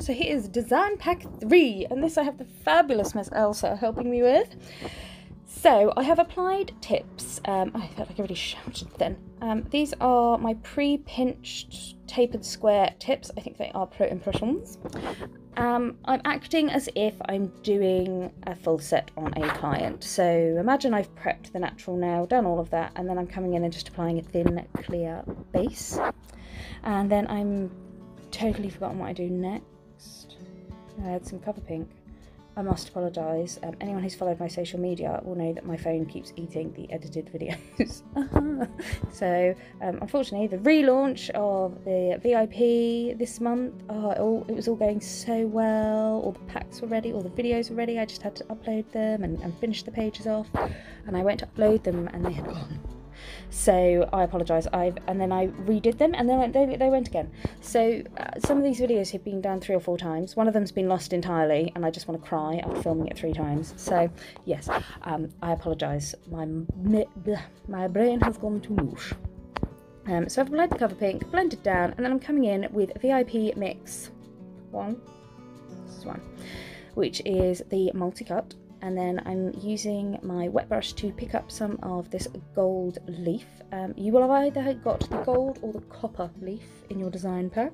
So here is design pack 3, and this I have the fabulous Miss Elsa helping me with. So I have applied tips. I felt like I really shouted then. These are my pre-pinched tapered square tips. I think they are pro impressions. I'm acting as if I'm doing a full set on a client. So imagine I've prepped the natural nail, done all of that, and then I'm coming in and just applying a thin, clear base. And then I'm totally forgotten what I do next. I had some cover pink. I must apologise. Anyone who's followed my social media will know that my phone keeps eating the edited videos. So, unfortunately, the relaunch of the VIP this month, it was all going so well. All the packs were ready, all the videos were ready. I just had to upload them and finish the pages off. And I went to upload them and they had gone. So I apologise. And then I redid them, and then they went again. So some of these videos have been done 3 or 4 times. One of them's been lost entirely, and I just want to cry after filming it 3 times. So yes, I apologise. My brain has gone to mush. So I've applied the cover pink, blended down, and then I'm coming in with VIP Mix 1. This is 1, which is the multi-cut. And then I'm using my wet brush to pick up some of this gold leaf. You will have either got the gold or the copper leaf in your design pack.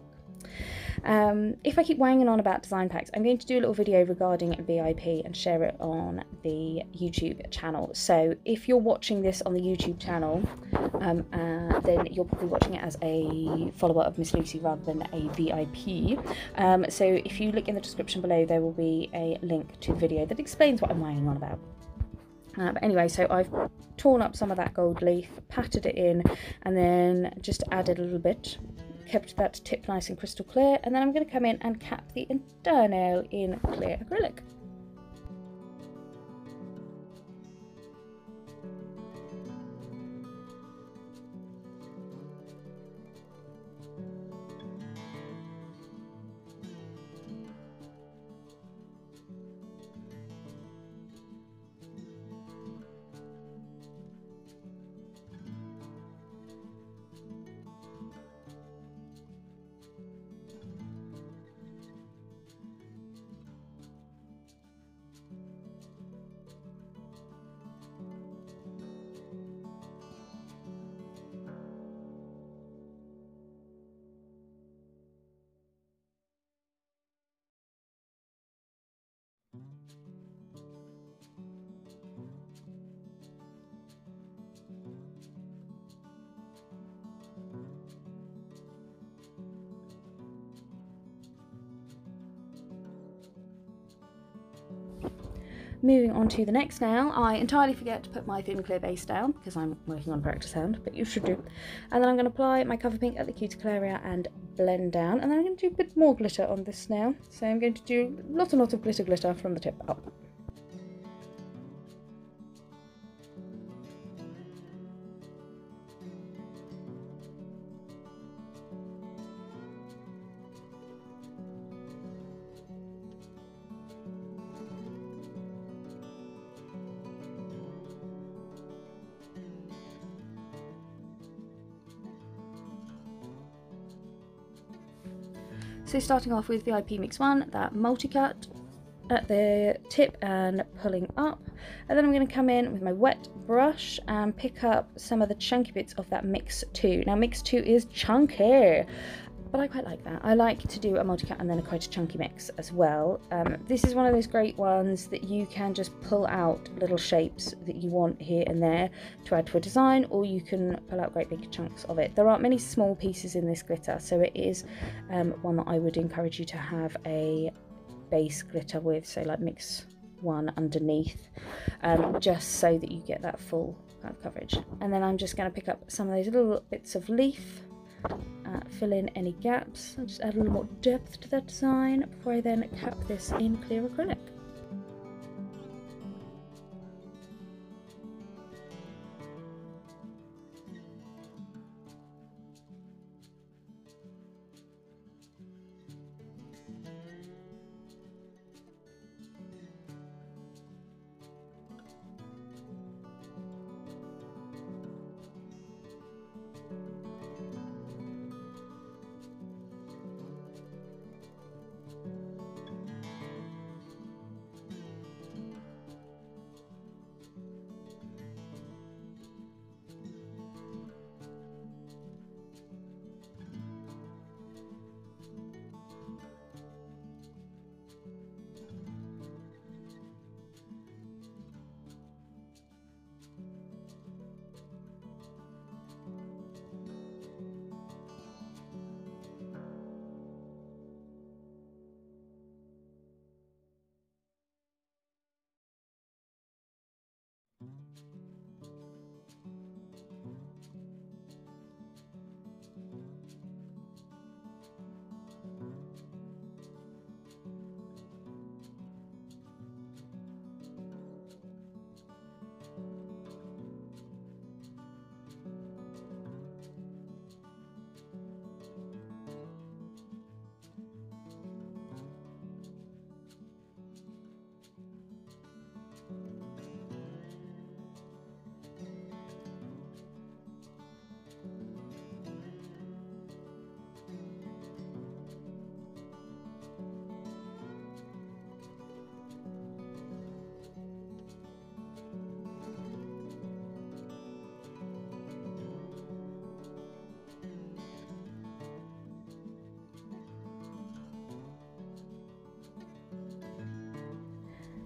If I keep wanging on about design packs, I'm going to do a little video regarding VIP and share it on the YouTube channel. So if you're watching this on the YouTube channel, then you're probably watching it as a follower of Miss Lucy rather than a VIP. So if you look in the description below, there will be a link to the video that explains what I'm wanging on about. But anyway, so I've torn up some of that gold leaf, patted it in, and then just added a little bit. Kept that tip nice and crystal clear, and then I'm going to come in and cap the entire nail in clear acrylic. Moving on to the next nail, I entirely forget to put my thin clear base down because I'm working on practice hand, but you should do. And then I'm going to apply my cover pink at the cuticle area and blend down. And then I'm going to do a bit more glitter on this nail. So I'm going to do a lot of glitter from the tip up. So starting off with VIP Mix 1, that multi-cut at the tip and pulling up. And then I'm going to come in with my wet brush and pick up some of the chunky bits of that Mix 2. Now Mix 2 is chunky, but I quite like that. I like to do a multi-cut and then quite a chunky mix as well. This is one of those great ones that you can just pull out little shapes that you want here and there to add to a design, or you can pull out great big chunks of it. There aren't many small pieces in this glitter, so it is one that I would encourage you to have a base glitter with, so like Mix 1 underneath, just so that you get that full kind of coverage. And then I'm just going to pick up some of those little bits of leaf, fill in any gaps. I'll just add a little more depth to that design before I then cap this in clear acrylic.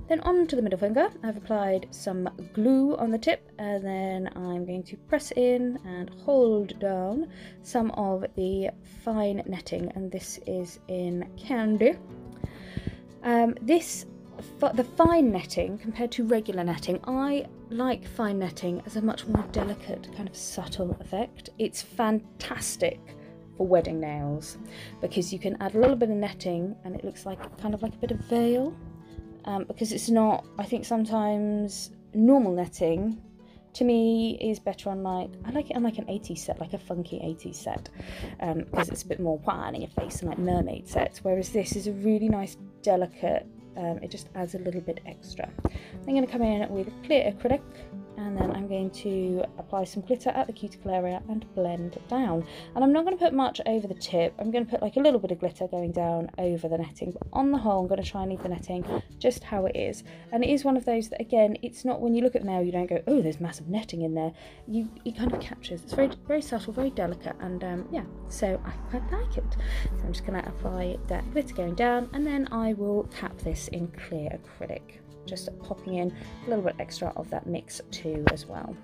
Then onto the middle finger, I've applied some glue on the tip, and then I'm going to press in and hold down some of the fine netting, and this is in Candy. The fine netting compared to regular netting, I like fine netting as a much more delicate, kind of subtle effect. It's fantastic for wedding nails because you can add a little bit of netting and it looks like kind of like a bit of veil. Because it's not, I think sometimes normal netting to me is better on I like it on like an 80s set, like a funky 80s set, because it's a bit more wine in your face and like mermaid sets, whereas this is a really nice delicate, it just adds a little bit extra. I'm going to come in with clear acrylic, and then I'm going to apply some glitter at the cuticle area and blend down. And I'm not going to put much over the tip, I'm going to put like a little bit of glitter going down over the netting, but on the whole I'm going to try and leave the netting just how it is. And it is one of those that, again, it's not, when you look at the nail you don't go, oh, there's massive netting in there. It kind of captures, it's very, very subtle, very delicate, and yeah, so I quite like it. So I'm just going to apply that glitter going down, and then I will cap this in clear acrylic, just popping in a little bit extra of that mix too as well.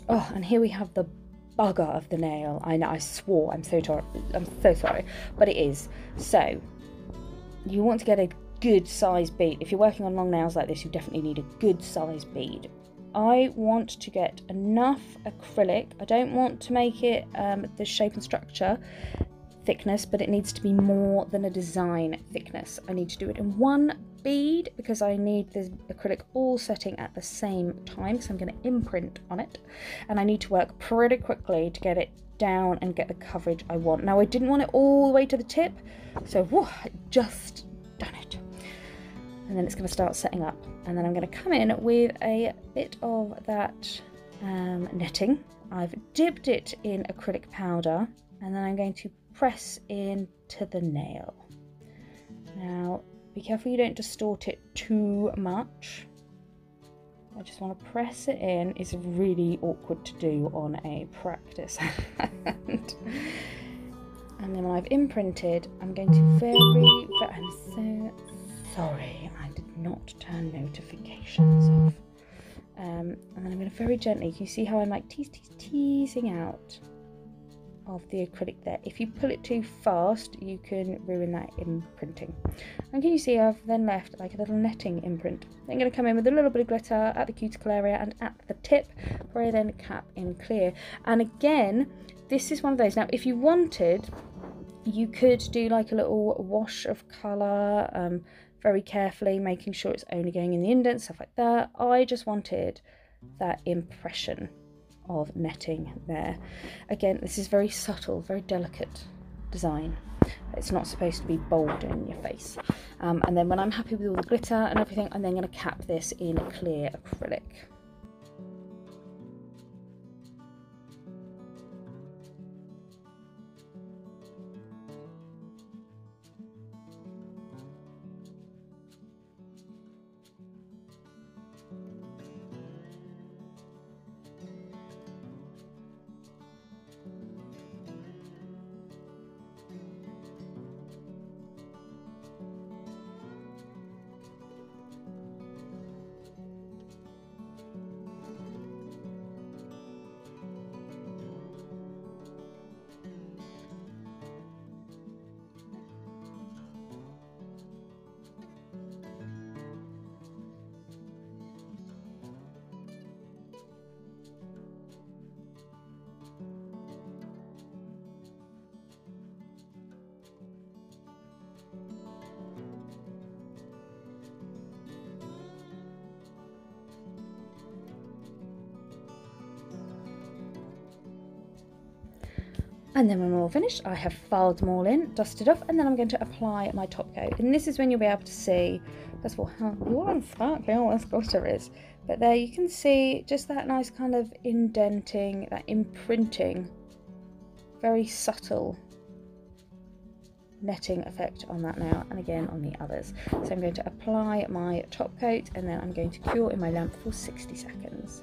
Oh, and here we have the bugger of the nail. I know, I swore, I'm so sorry, but it is. So, you want to get a good size bead. If you're working on long nails like this, you definitely need a good size bead. I want to get enough acrylic. I don't want to make it the shape and structure thickness, but it needs to be more than a design thickness. I need to do it in one bead because I need the acrylic all setting at the same time, so I'm going to imprint on it, and I need to work pretty quickly to get it down and get the coverage I want. Now, I didn't want it all the way to the tip, so whew, I just done it. And then it's going to start setting up, and then I'm going to come in with a bit of that netting. I've dipped it in acrylic powder, and then I'm going to press into the nail. Now, be careful you don't distort it too much. I just want to press it in. It's really awkward to do on a practice hand. And then when I've imprinted, I'm going to I'm so sorry, I did not turn notifications off. And then I'm going to very gently, you see how I'm like teasing out of the acrylic there. If you pull it too fast, you can ruin that imprinting. And can you see I've then left like a little netting imprint. I'm going to come in with a little bit of glitter at the cuticle area and at the tip, where I then cap in clear. And again, this is one of those. Now, if you wanted, you could do like a little wash of colour, very carefully, making sure it's only going in the indent, stuff like that. I just wanted that impression of netting there. Again, this is very subtle, very delicate design. It's not supposed to be bold in your face. And then when I'm happy with all the glitter and everything, I'm then going to cap this in clear acrylic. And then when we're all finished, I have filed them all in, dusted off, and then I'm going to apply my top coat. And this is when you'll be able to see, first of all, how sparkly all this glitter is. But there you can see just that nice kind of indenting, that imprinting, very subtle netting effect on that now, and again on the others. So I'm going to apply my top coat, and then I'm going to cure in my lamp for 60 seconds.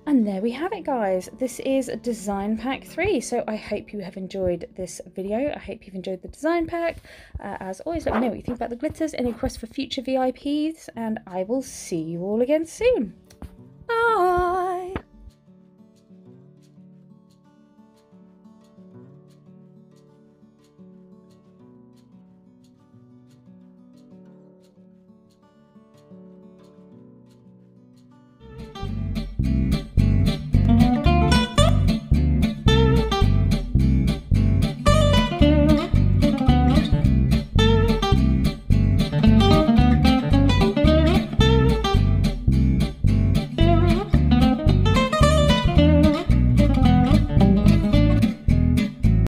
And there we have it, guys. This is design pack 3. So I hope you have enjoyed this video. I hope you've enjoyed the design pack. As always, let me know what you think about the glitters, any requests for future VIPs, and I will see you all again soon. Bye!